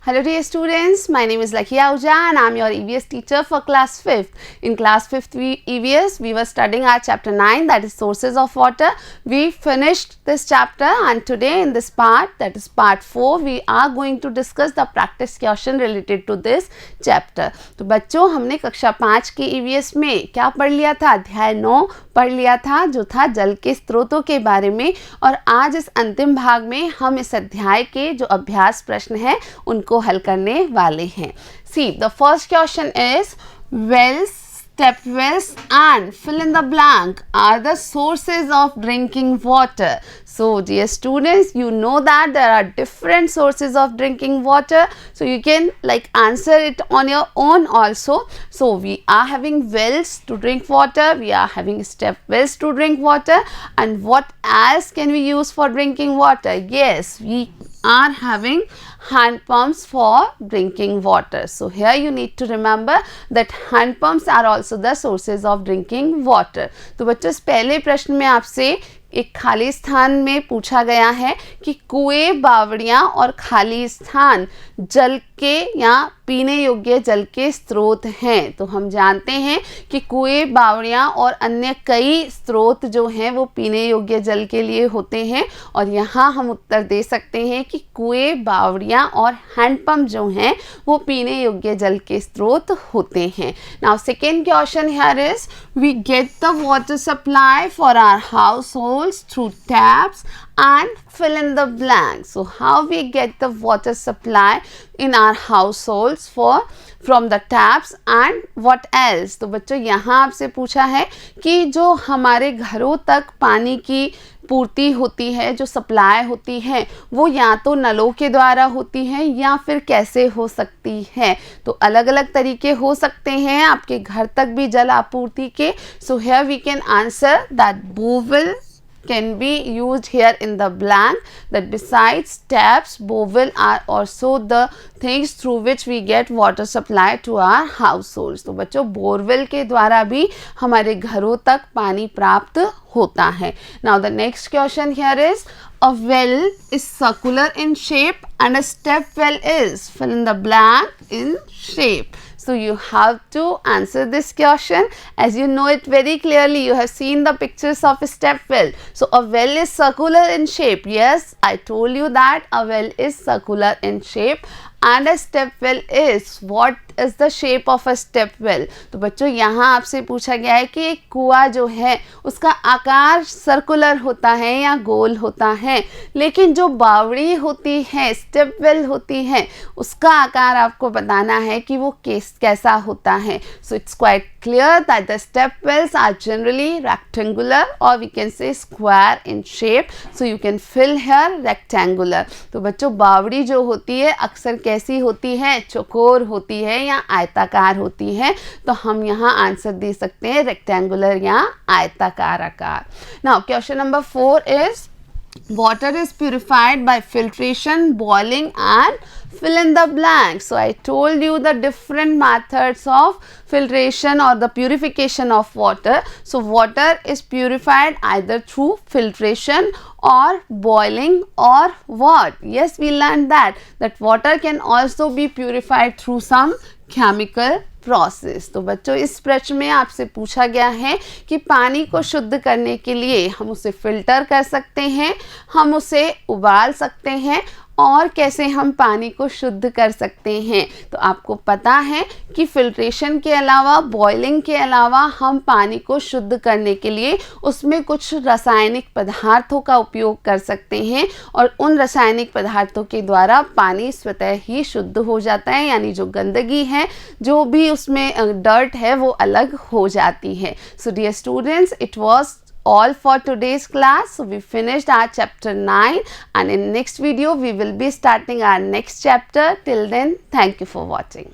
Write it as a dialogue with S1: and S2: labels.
S1: Hello dear students, my name is Lakhiya Ahuja and I am your EVS teacher for class 5th. In class 5th EVS, we were studying our chapter 9, that is sources of water. We finished this chapter and today in this part, that is part 4, we are going to discuss the practice question related to this chapter. तो बच्चों हमने कक्षा 5 के EVS में क्या पढ़ लिया था? अध्याय 9 पढ़ लिया था जो था जल के स्रोतों के बारे में, और आज इस अंतिम भाग में हम इस अध्याय के जो अभ्यास प्रश्न हैं उनको हल करने वाले हैं. See the first question is wells, step wells and fill in the blank are the sources of drinking water. So dear students, you know that there are different sources of drinking water, so you can like answer it on your own also. So we are having wells to drink water, we are having step wells to drink water, and what else can we use for drinking water? Yes, we are having hand pumps for drinking water. So here you need to remember that hand pumps are also the sources of drinking water. तो बच्चों इस पहले प्रश्न में आपसे एक खाली स्थान में पूछा गया है कि कुएं, बावड़ियाँ और खाली स्थान जल के या पीने योग्य जल के स्रोत हैं. तो हम जानते हैं कि कुएं, बावड़ियाँ और अन्य कई स्रोत जो हैं वो पीने योग्य जल के लिए होते हैं, और यहाँ हम उत्तर दे सकते हैं कि कुएं, बावड़ियाँ और हैंडपम्प जो हैं वो पीने योग्य जल के स्रोत होते हैं. Now second question here is we get the water supply for our households through taps and fill in the blank. So how we get the water supply in our households from the taps and what else? तो बच्चों यहाँ आपसे पूछा है कि जो हमारे घरों तक पानी की पूर्ति होती है, जो सप्लाई होती है, वो या तो नलों के द्वारा होती है या फिर कैसे हो सकती है. तो अलग अलग तरीके हो सकते हैं आपके घर तक भी जल आपूर्ति के. So here we can answer that borewell can be used here in the blank, that besides taps, borewell are also the things through which we get water supply to our households. तो बच्चों borewell के द्वारा भी हमारे घरों तक पानी प्राप्त होता है. Now the next question here is a well is circular in shape and a step well is fill in the blank in shape. So you have to answer this question. As you know it very clearly, you have seen the pictures of a step well. So a well is circular in shape. Yes, I told you that a well is circular in shape. And a step well is, what is the shape of a step well? तो बच्चों यहाँ आपसे पूछा गया है कि एक कुआं जो है उसका आकार सर्कुलर होता है या गोल होता है, लेकिन जो बावड़ी होती है, स्टेप वेल होती है, उसका आकार आपको बताना है कि वो कैसा होता है. So it's quite clear that the step wells are generally rectangular or we can say square in shape. So you can fill here rectangular. तो बच्चों बावड़ी जो होती है अक्सर कैसी होती है? चौकोर होती है या आयताकार होती है. तो हम यहाँ आंसर दे सकते हैं रेक्टेंगुलर या आयताकार आकार. Now question number 4 is water is purified by filtration, boiling and fill in the blank. So I told you the different methods of filtration or the purification of water. So water is purified either through filtration or boiling or what? Yes, we learned that water can also be purified through some chemical process. तो बच्चों इस प्रश्न में आपसे पूछा गया है कि पानी को शुद्ध करने के लिए हम उसे फिल्टर कर सकते हैं, हम उसे उबाल सकते हैं, और कैसे हम पानी को शुद्ध कर सकते हैं. तो आपको पता है कि फिल्ट्रेशन के अलावा, बॉइलिंग के अलावा हम पानी को शुद्ध करने के लिए उसमें कुछ रासायनिक पदार्थों का उपयोग कर सकते हैं, और उन रासायनिक पदार्थों के द्वारा पानी स्वतः ही शुद्ध हो जाता है, यानी जो गंदगी है, जो भी उसमें डर्ट है, वो अलग हो जाती है. So dear students, it was all for today's class. So we finished our chapter 9 and in next video we will be starting our next chapter. Till then, thank you for watching.